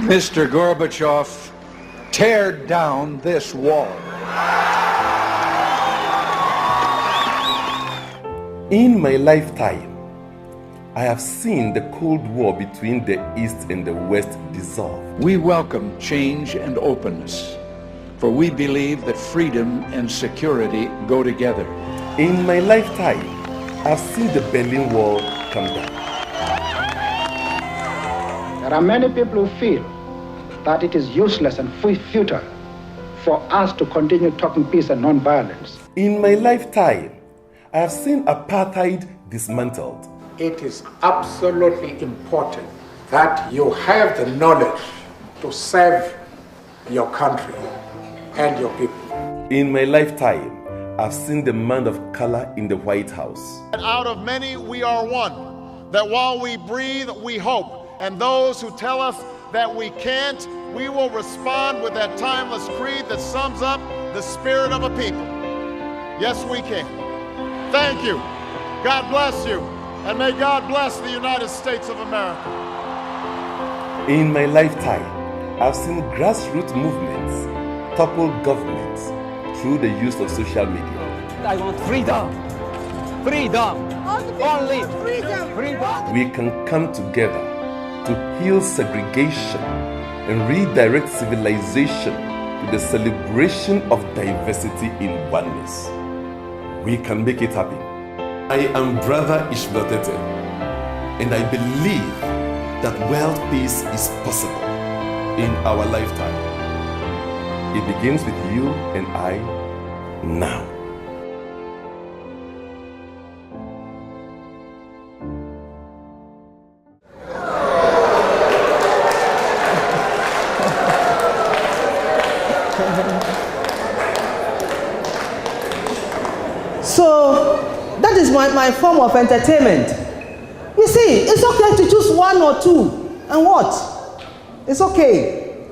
Mr. Gorbachev, tear down this wall. In my lifetime, I have seen the Cold War between the East and the West dissolve. We welcome change and openness, for we believe that freedom and security go together. In my lifetime, I've seen the Berlin Wall come down. There are many people who feel that it is useless and futile for us to continue talking peace and non-violence. In my lifetime, I have seen apartheid dismantled. It is absolutely important that you have the knowledge to serve your country and your people. In my lifetime, I've seen the man of color in the White House. Out of many, we are one. That while we breathe, we hope. And those who tell us that we can't, we will respond with that timeless creed that sums up the spirit of a people. Yes, we can. Thank you. God bless you. And may God bless the United States of America. In my lifetime, I've seen grassroots movements topple governments through the use of social media. I want freedom. Freedom. Only freedom. Freedom. We can come together to heal segregation and redirect civilization to the celebration of diversity in oneness. We can make it happen. I am Brother Tetteh, and I believe that world peace is possible in our lifetime. It begins with you and I now. So that is my form of entertainment. You see, it's okay to choose one or two. And what? It's okay.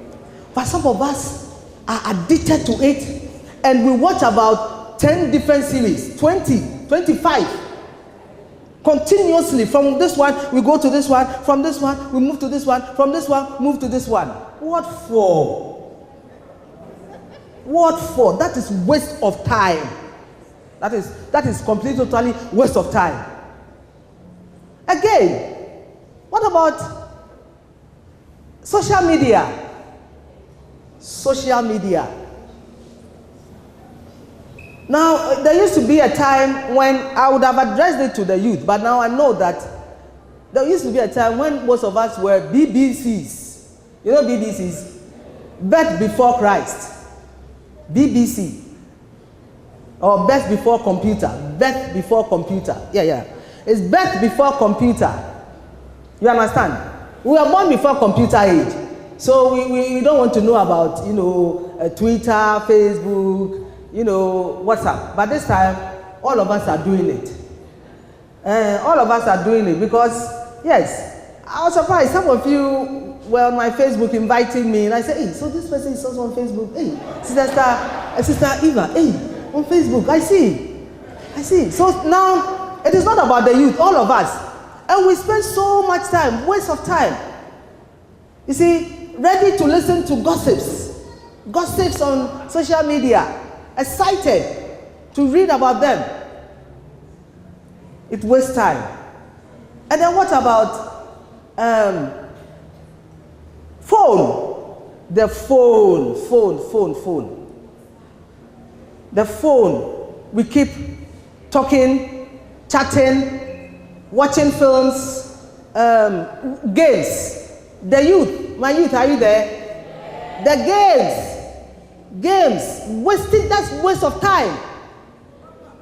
But some of us are addicted to it, and we watch about 10 different series, 20, 25. Continuously. From this one, we go to this one. From this one, we move to this one. From this one, move to this one. What for? What for? That is waste of time. That is completely, totally waste of time. Again, what about social media? Social media. Now, there used to be a time when I would have addressed it to the youth, but now I know that there used to be a time when most of us were BBCs. You know BBCs? Birth Before Christ. BBC. Or birth before computer. Birth before computer. Yeah. It's birth before computer. You understand? We were born before computer age. So we don't want to know about, Twitter, Facebook, WhatsApp. But this time, all of us are doing it. All of us are doing it because, yes, I was surprised. Some of you were on my Facebook inviting me, and I said, hey, so this person is also on Facebook. Hey, Sister Eva, hey, on Facebook, I see. So now, it is not about the youth, all of us. And we spend so much time, waste of time. You see, ready to listen to gossips on social media, excited to read about them. It wastes time. And then what about Phone. The phone. The phone. We keep talking, chatting, watching films, games. The youth, my youth, are you there? The games, wasting, that's waste of time.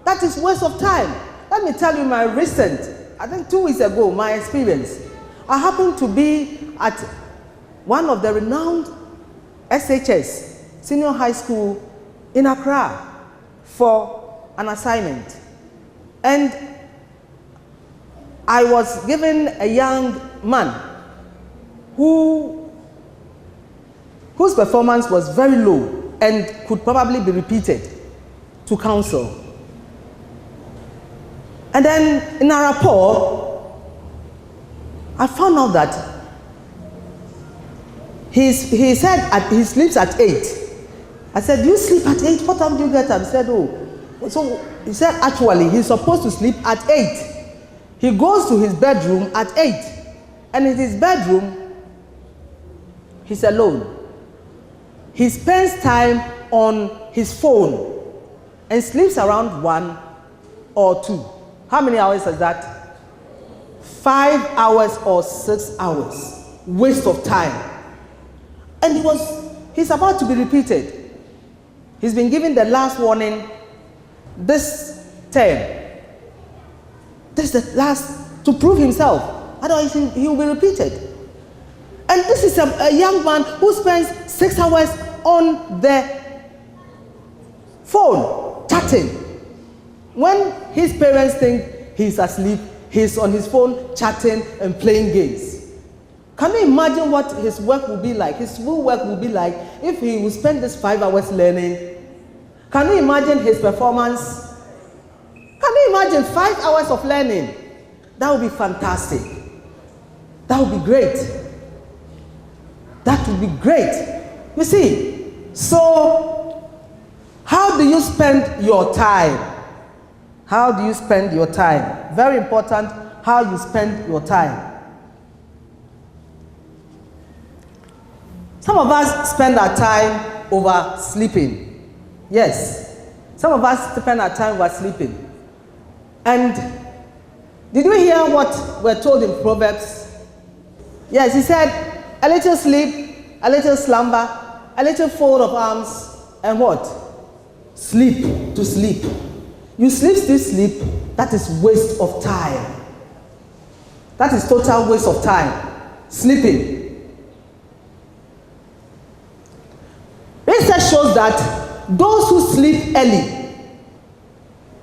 That is waste of time. Let me tell you my recent, I think 2 weeks ago, my experience. I happened to be at one of the renowned SHS, senior high school in Accra for an assignment. And I was given a young man whose performance was very low and could probably be repeated to counsel. And then in our rapport, I found out that he said he sleeps at 8. I said, "Do you sleep at 8? What time do you get up?" He said, "Oh." So he said, actually, he's supposed to sleep at 8. He goes to his bedroom at 8. And in his bedroom, he's alone. He spends time on his phone and sleeps around 1 or 2. How many hours is that? 5 hours or 6 hours. Waste of time. And he's about to be repeated. He's been given the last warning this term. This is the last to prove himself. Otherwise, he will be repeated. And this is a young man who spends 6 hours on the phone chatting. When his parents think he's asleep, he's on his phone chatting and playing games. Can you imagine what his work will be like? His school work will be like if he will spend this 5 hours learning. Can you imagine his performance? Can you imagine 5 hours of learning? That would be fantastic. That would be great. That would be great. You see, so how do you spend your time? How do you spend your time? Very important, how you spend your time. Some of us spend our time over sleeping. Yes, some of us spend our time over sleeping. And did you hear what we're told in Proverbs? Yes, he said, a little sleep, a little slumber, a little fold of arms, and what? Sleep, to sleep. You sleep, still sleep, that is waste of time. That is total waste of time. Sleeping. Research shows that those who sleep early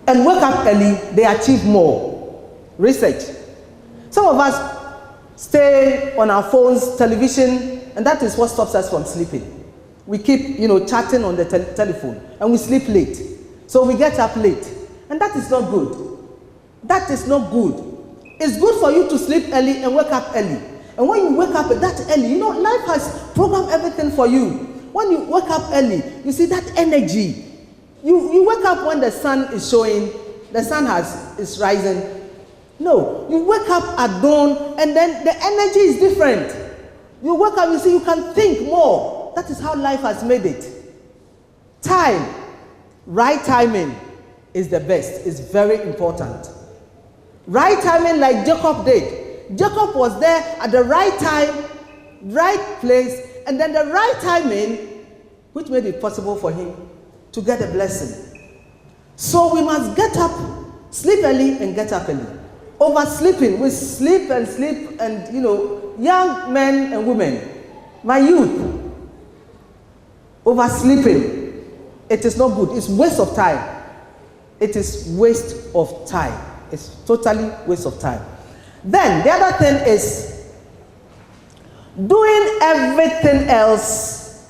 and wake up early, they achieve more. Research. Some of us stay on our phones, television, and that is what stops us from sleeping. We keep, chatting on the telephone, and we sleep late. So we get up late, and that is not good. That is not good. It's good for you to sleep early and wake up early. And when you wake up that early, life has programmed everything for you. When you wake up early, you see that energy. You wake up when the sun is showing, the sun is rising. No, you wake up at dawn and then the energy is different. You wake up, you see, you can think more. That is how life has made it. Time, right timing is the best. It's very important. Right timing like Jacob did. Jacob was there at the right time, right place, and then the right timing, which made it possible for him to get a blessing. So we must get up, sleep early and get up early. Oversleeping, we sleep and young men and women, my youth, oversleeping, it is not good. It's waste of time. It is waste of time. It's totally waste of time. Then the other thing is doing everything else.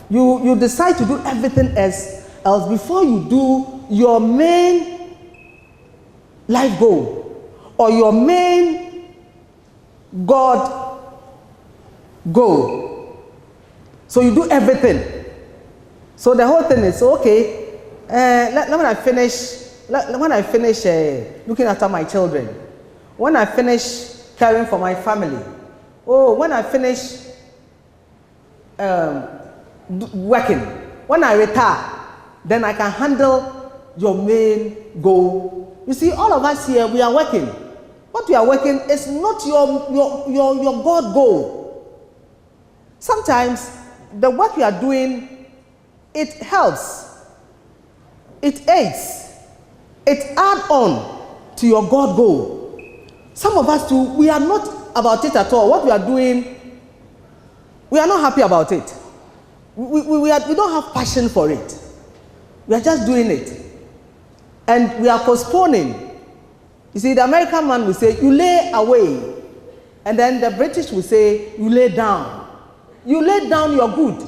You decide to do everything else before you do your main life goal or your main God goal. So you do everything. So the whole thing is okay. When I finish looking after my children, when I finish caring for my family, when I finish working. When I retire, then I can handle your main goal. You see, all of us here, we are working. What we are working is not your God goal. Sometimes the work you are doing, it helps, it aids, it adds on to your God goal. Some of us too, we are not about it at all. What we are doing, we are not happy about it. We don't have passion for it. We are just doing it. And we are postponing. You see, the American man will say, you lay away. And then the British will say, you lay down. You lay down your good.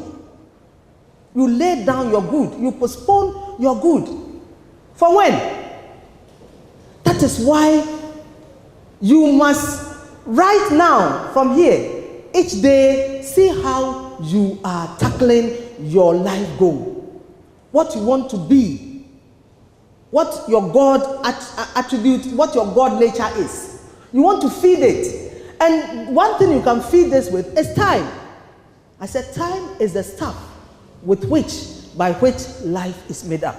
You lay down your good. You postpone your good. For when? That is why you must, right now, from here, each day, see how you are tackling your life goal. What you want to be. What your God attribute, what your God nature is. You want to feed it. And one thing you can feed this with is time. I said time is the stuff by which life is made up.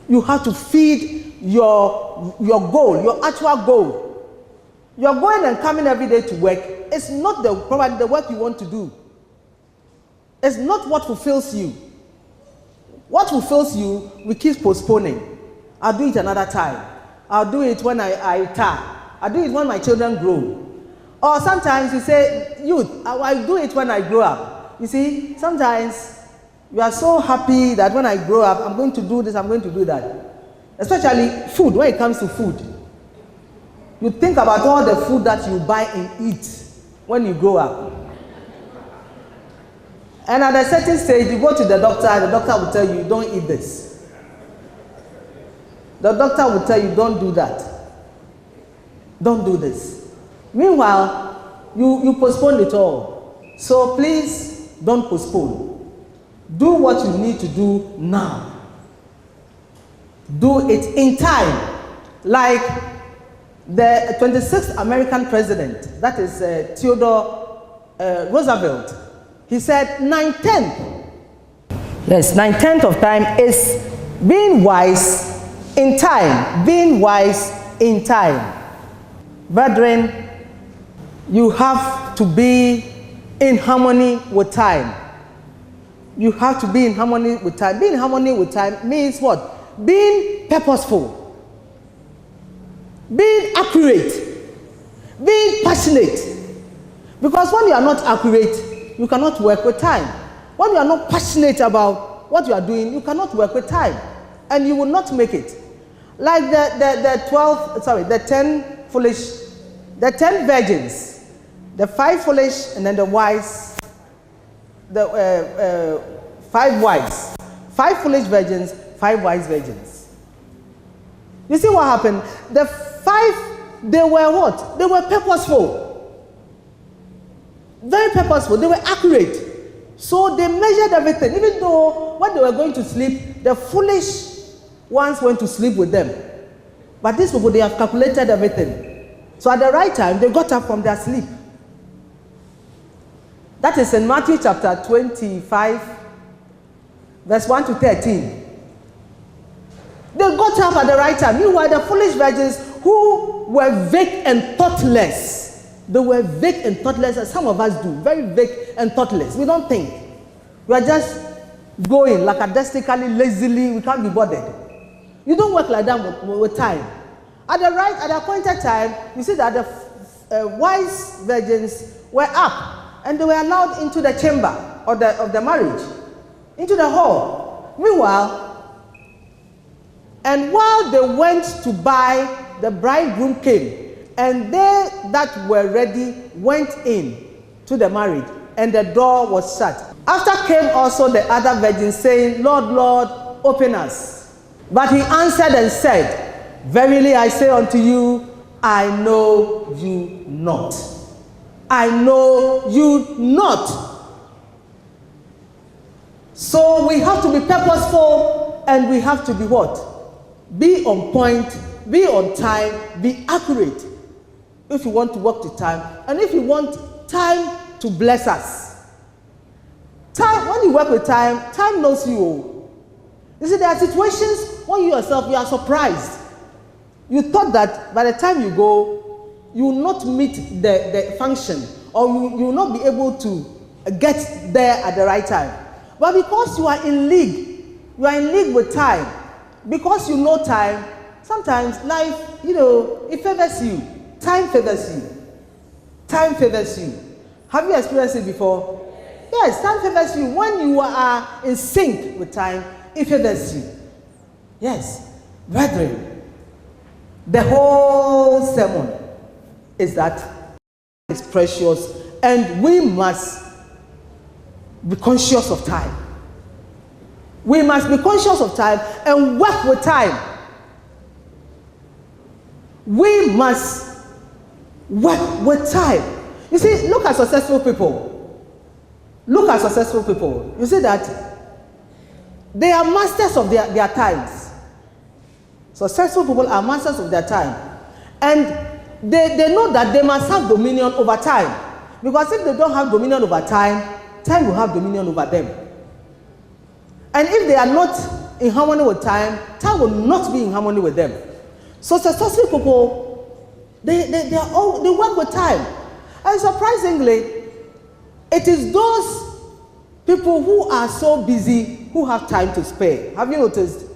You have to feed your goal, your actual goal. You're going and coming every day to work. It's not probably the work you want to do. It's not what fulfills you. What fulfills you, we keep postponing. I'll do it another time. I'll do it when I retire. I'll do it when my children grow. Or sometimes you say, youth, I'll do it when I grow up. You see, sometimes you are so happy that when I grow up, I'm going to do this, I'm going to do that. Especially food, when it comes to food. You think about all the food that you buy and eat when you grow up. And at a certain stage, you go to the doctor will tell you, don't eat this. The doctor will tell you, don't do that. Don't do this. Meanwhile, you postpone it all. So please, don't postpone. Do what you need to do now. Do it in time. Like the 26th American president, that is Theodore Roosevelt, he said 9/10. Yes, 9/10 of time is being wise in time. Being wise in time. Brethren, you have to be in harmony with time. You have to be in harmony with time. Being in harmony with time means what? Being purposeful. Being accurate. Being passionate. Because when you are not accurate, you cannot work with time. When you are not passionate about what you are doing, you cannot work with time. And you will not make it. Like the 10 virgins, the 5 foolish and then the wise, the 5 wise. 5 foolish virgins, 5 wise virgins. You see what happened? The 5, they were what? They were purposeful. Very purposeful. They were accurate. So they measured everything. Even though when they were going to sleep, the foolish ones went to sleep with them. But these people, they have calculated everything. So at the right time, they got up from their sleep. That is in Matthew chapter 25, verse 1 to 13. They got up at the right time. Meanwhile, the foolish virgins who were vague and thoughtless. They were vague and thoughtless, as some of us do. Very vague and thoughtless. We don't think. We are just going lackadaisically, lazily. We can't be bothered. You don't work like that with time. At the appointed time, you see that the wise virgins were up and they were allowed into the chamber of the marriage, into the hall. Meanwhile, and while they went to buy, the bridegroom came, and they that were ready went in to the marriage, and the door was shut. After came also the other virgins, saying, Lord, Lord, open us. But he answered and said, Verily I say unto you, I know you not. I know you not. So we have to be purposeful, and we have to be what? Be on point, be on time, be accurate. If you want to work to time, and if you want time to bless us. Time, when you work with time, time knows you. You see, there are situations when you yourself, you are surprised. You thought that by the time you go, you will not meet the function, or you will not be able to get there at the right time. But because you are in league with time, because you know time, sometimes life, it favors you. Time favors you. Time favors you. Have you experienced it before? Yes, time favors you. When you are in sync with time, it favors you. Yes. Brethren, the whole sermon is that it's precious and we must be conscious of time. We must be conscious of time and work with time. We must work with time. You see, look at successful people. Look at successful people. You see that they are masters of their times. Successful people are masters of their time. And they know that they must have dominion over time. Because if they don't have dominion over time, time will have dominion over them. And if they are not in harmony with time, time will not be in harmony with them. So successful people, they work with time. And surprisingly, it is those people who are so busy who have time to spare. Have you noticed?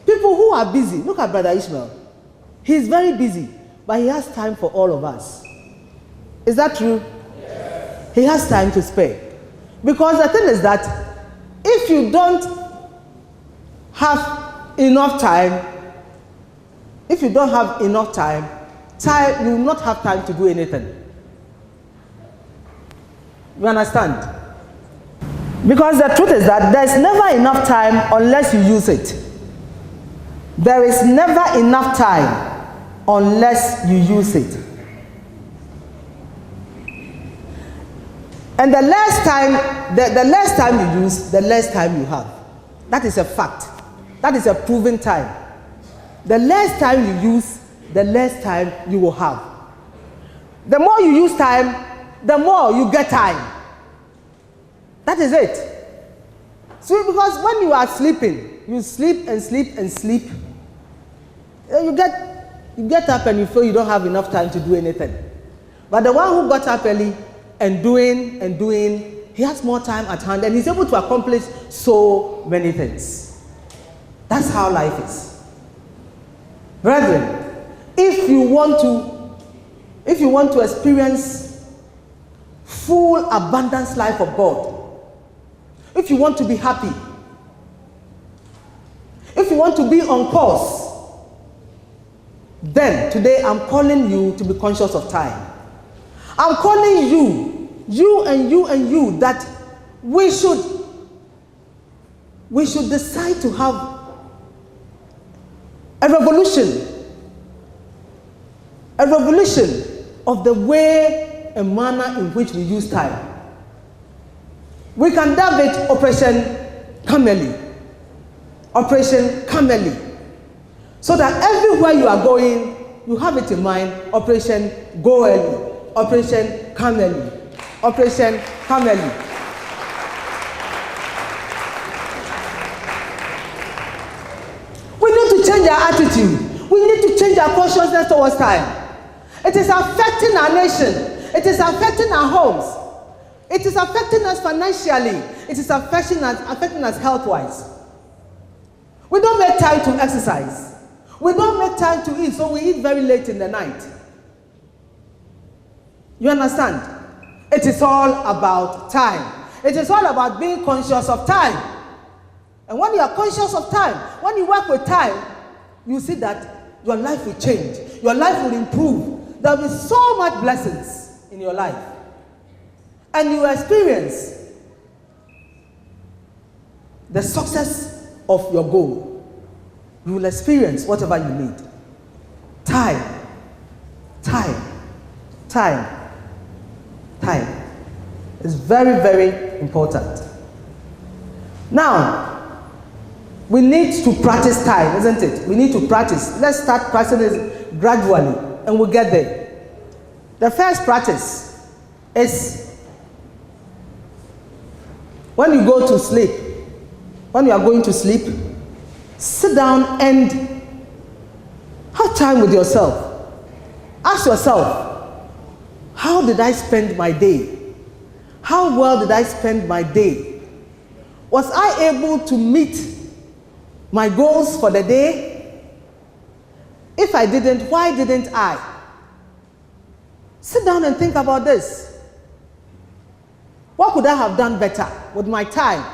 People who are busy. Look at Brother Ishmael. He's very busy, but he has time for all of us. Is that true? Yes. He has time to spare. Because the thing is that if you don't have enough time, you will not have time to do anything. You understand? Because the truth is that there is never enough time unless you use it. There is never enough time unless you use it. And the less time you use, the less time you have. That is a fact. That is a proven time. The less time you use, the less time you will have. The more you use time, the more you get time. That is it. So because when you are sleeping, you sleep and sleep and sleep. You get up and you feel you don't have enough time to do anything. But the one who got up early and doing, he has more time at hand and he's able to accomplish so many things. That's how life is. Brethren, if you want to experience full abundance life of God, if you want to be happy, if you want to be on course, then today I'm calling you to be conscious of time. I'm calling you and you, that we should decide to have a revolution of the way and manner in which we use time. We can dub it Operation Cameli. So that everywhere you are going, you have it in mind, Operation Go Early, Operation Cameli, Operation Cameli. We need to change our attitude. We need to change our consciousness towards time. It is affecting our nation. It is affecting our homes. It is affecting us financially. It is affecting us health-wise. We don't make time to exercise. We don't make time to eat, so we eat very late in the night. You understand? It is all about time. It is all about being conscious of time. And when you are conscious of time, when you work with time, you see that your life will change. Your life will improve. There will be so much blessings in your life. And you will experience the success of your goal. You will experience whatever you need. Time. It's very, very important. Now, we need to practice time, isn't it? We need to practice. Let's start practicing it gradually, and we'll get there. The first practice is when you go to sleep, when you are going to sleep, sit down and have time with yourself. Ask yourself, how did I spend my day? How well did I spend my day? Was I able to meet my goals for the day? If I didn't, why didn't I? Sit down and think about this. What could I have done better with my time?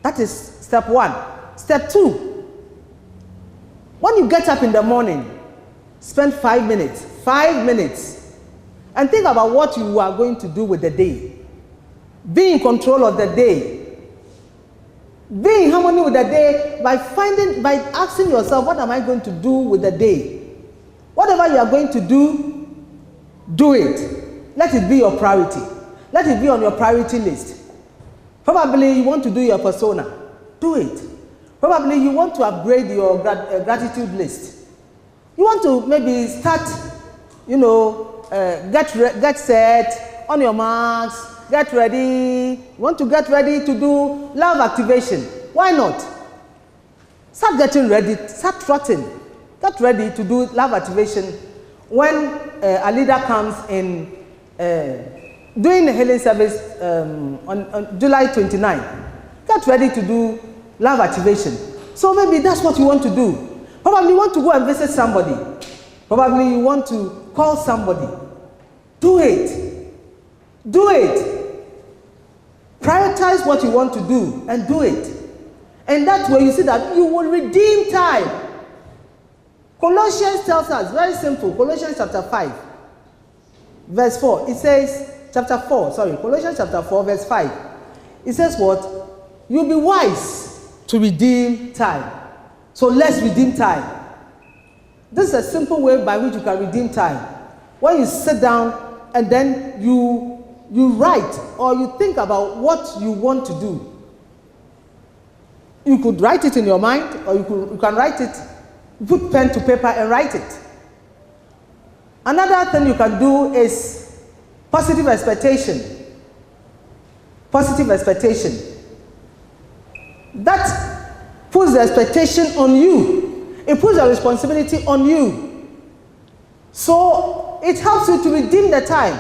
That is step one. Step two, when you get up in the morning, spend 5 minutes, and think about what you are going to do with the day. Be in control of the day. Be in harmony with the day by asking yourself, what am I going to do with the day? Whatever you are going to do, do it. Let it be your priority. Let it be on your priority list. Probably you want to do your persona. Do it. Probably you want to upgrade your gratitude list. You want to maybe start, get set, on your marks, get ready. You want to get ready to do love activation. Why not? Start getting ready, start trotting. Get ready to do love activation when a leader comes in doing the healing service on July 29. Get ready to do love activation. So maybe that's what you want to do. Probably you want to go and visit somebody. Probably you want to call somebody. Do it. Do it. Prioritize what you want to do and do it. And that way you see that you will redeem time. Colossians tells us, very simple, Colossians chapter 5, verse 4, it says, Colossians chapter 4, verse 5, it says what? You'll be wise to redeem time. So let's redeem time. This is a simple way by which you can redeem time. When you sit down and then you write or you think about what you want to do. You could write it in your mind, or you can write it. Put pen to paper and write it. Another thing you can do is positive expectation. Positive expectation. That puts the expectation on you. It puts the responsibility on you. So it helps you to redeem the time.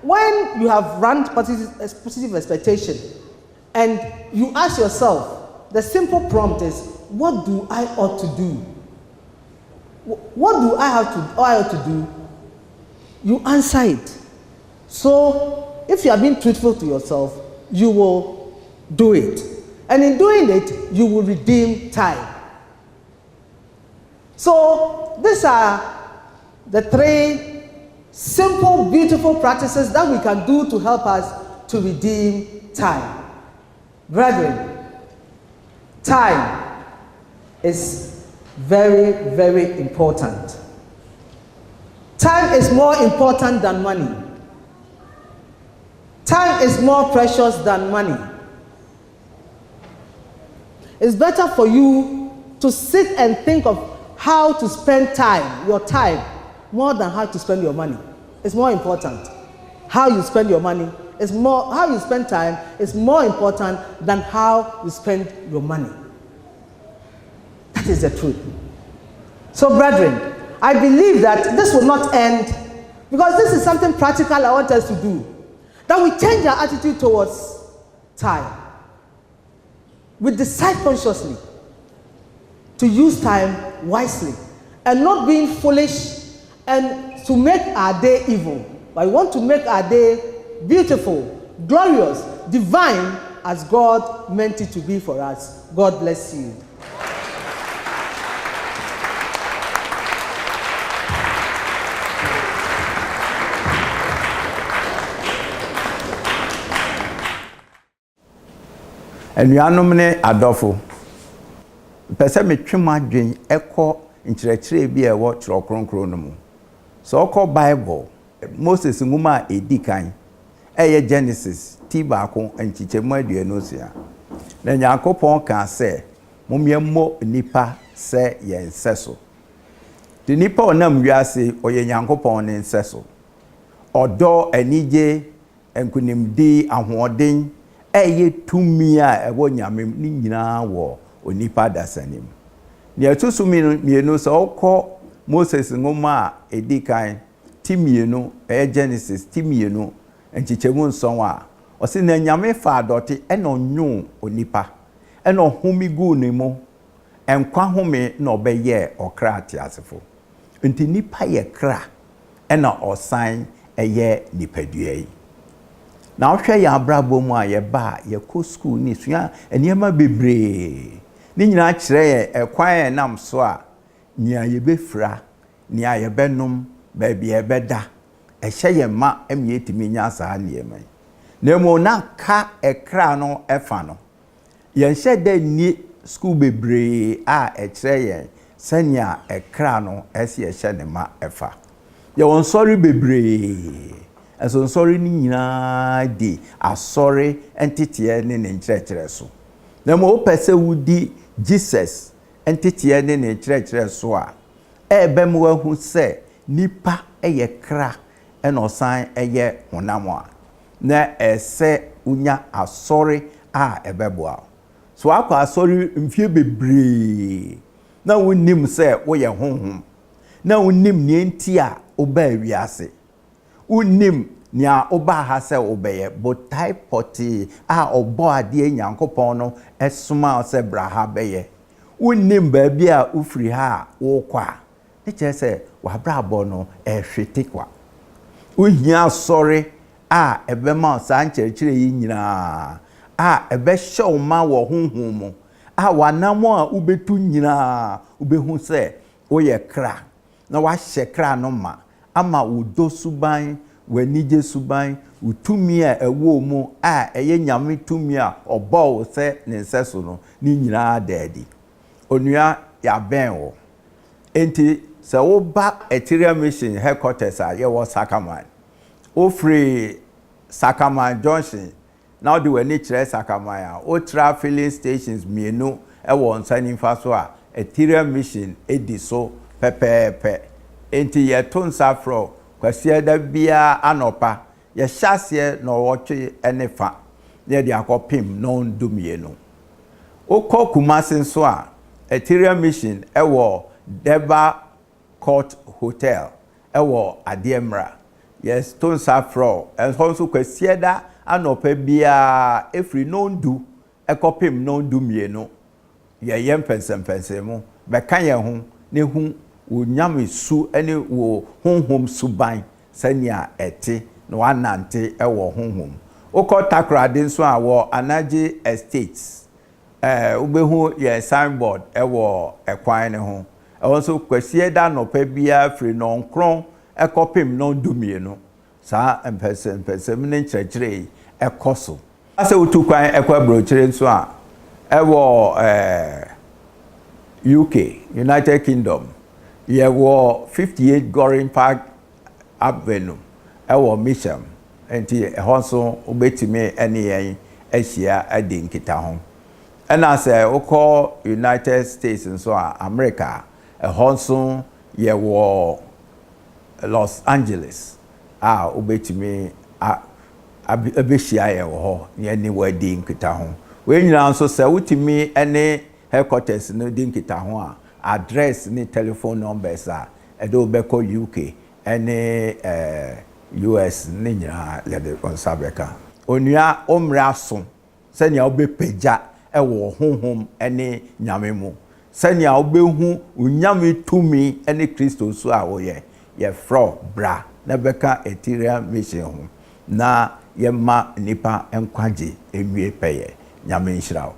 When you have run positive expectation and you ask yourself, the simple prompt is, what do I ought to do? What do I ought to do? You answer it. So, if you are being truthful to yourself, you will do it. And in doing it, you will redeem time. So, these are the 3 simple, beautiful practices that we can do to help us to redeem time. Brethren, time is very, very important. Time is more important than money. Time is more precious than money. It's better for you to sit and think of how to spend time, your time, more than how to spend your money. It's more important. How you spend your money is more, how you spend time is more important than how you spend your money. That is the truth. So, brethren, I believe that this will not end, because this is something practical I want us to do. That we change our attitude towards time. We decide consciously to use time wisely and not being foolish and to make our day evil. But we want to make our day beautiful, glorious, divine, as God meant it to be for us. God bless you. Anuanom ne adɔfo pɛsɛ metwe madwen ɛkɔ nkyerɛkyerɛ bi a ɛwɔ kyerɛ kronkron no mu. So ɔkɔ Bible Moses nwoma a ɛdi kan ɛyɛ Genesis ti baako nkyekyɛmu aduonu sia. Na Nyankopɔn ka sɛ mommɛmmɔ nipa sɛ yɛn nsɛ so. De nipa ɔnam wiase ɔyɛ Nyankopɔn ne nsɛ so. Ɔdɔ, anigye, nkunimdi, ahoɔden ɛyɛ tumi a ɛwɔ nyame ni nyinaa wɔ onipa dasanim ne ɛtusu mienu sɛ ɔkɔ Moses ngoma a edikan timienu Genesis timienu nchichemu nson a ɔse na nyame fa adɔte ɛna ɔnwo onipa ɛna ɔhumi gu ne mu ɛnkwa home na ɔbɛyɛ ɔkra atiasefo nti nipa yɛ kra ɛna ɔsan ɛyɛ nipadua yi na ɔhwɛ yɛ abrabɔ mu a yɛba yɛkɔ school ni sua nneɛma bebree ne nyinaa kyerɛ yɛ ɛkwan ɛnam so a nia yɛbɛfira nia yɛbɛnom baabi yɛbɛda ɛhyɛ yɛ ma ɛmɛ yɛtumi nya saa nneɛma yi na mo na ka ɛkra no ɛfa no yɛnhyɛ da ni school bebree a ɛkyerɛ yɛn sɛnea ɛkra no ɛsi ɛhyɛ ne ma ɛfa yɛwɔ nsɔre bebree ɛso nsɔre ni nyinaa di asɔre ɛnteteɛ ne ne nkyerɛkyerɛ so na mo pɛ sɛ wudi Jesus ɛnteteɛ ne ne nkyerɛkyerɛ so a ɛbɛm wahu sɛ nipa ɛyɛ kra ɛna ɔsan ɛyɛ honam a na ɛsɛ unya asɔre a ɛbɛboa so akɔ asɔre mfie bebree na wonim sɛ woyɛ honhom na wonim ne nti a woba wiase wonim nia oba ha sɛ wobɛyɛ botai pɔte a ɔbɔ adeɛ nyankopɔn no ɛsoma sɛ braha bɛyɛ wonim baabi a ufiri ha a wokɔ a ne kyerɛ sɛ wabrabɔ no ɛhwete kwa wohia asɔre a ɛbɛma saa nkyerɛkyerɛ yi nyinaa a ɛbɛhyɛ wo ma wɔ honhom mu a wanam a wobɛtu nyinaa wobɛhu sɛ woyɛ kra na wahyɛ kra no ma ama wodɔ suban wanigye suban utumi a ɛwɔ mu a ɛyɛ nyame tumi a ɔbɔ sɛ ne nsɛ so no ne nyinaa daadi onua yabɛn wo enti sɛ woba Tetteh mission headquarters a yɛwɔ Sakaman ofre Sakaman Junction na ɔde w'ani kyerɛ Sakaman a otra filling stations mienu ɛwɔ nsanimfa so a Tetteh mission edi so pɛpɛɛpɛ enti yɛto nsa frɔ kwasia da bia anopa yɛhyɛseɛ na ɔwɔtwe ɛne fa na yɛde akɔpem na ɔndumienu okɔ Kumasi nso a Tetteh mission ɛwɔ Deba Court Hotel ɛwɔ Adiemra yes to nsa frɔ ɛnso nso kwasia da anopa bia efiri nondu ɛkɔpem na ɔndumienu yɛyɛ mpɛnsɛmpɛnsɛmu bɛka yɛn ho ne hu wo nyame su ene wo honhom suban sania ɛte na wanante ɛwɔ honhom okɔ takrade nso a wɔ Anaje Estates ubehu ye signboard ɛwɔ ɛkwan ne ho ɛwɔ nso kwasie da nopa bia firi no nkron ɛkɔpem no dumienu saa mpɛsɛm ne nkyerɛkyerɛ ɛkɔ so ase wotu kwan ɛkɔ abrokyere nso a ɛwɔ UK United Kingdom yɛwɔ 58 Goring Park Avenue ɛwɔ Misham enti ɛhɔ nso wobɛtumi ɛne yɛn ahyia adi nkita ho ɛna sɛ wokɔ United States nso a America ɛhɔ nso yɛwɔ Los Angeles a wobɛtumi abɛhyia yɛwɔ hɔ yɛne wadi nkita ho wei nyinaa nso sɛ wotumi ɛne headquarters no di nkita ho a address ni telephone numbers a edo beko UK ene US ni nyina lede konsabeka onua omra so senia obepeja ewo honhom ene nyame mu senia obehu unyame tumi ene Kristo so a woye ye fro bra na beka Tetteh mission ho na ye ma nipa enkwaje enwie peye nyame nhyirawo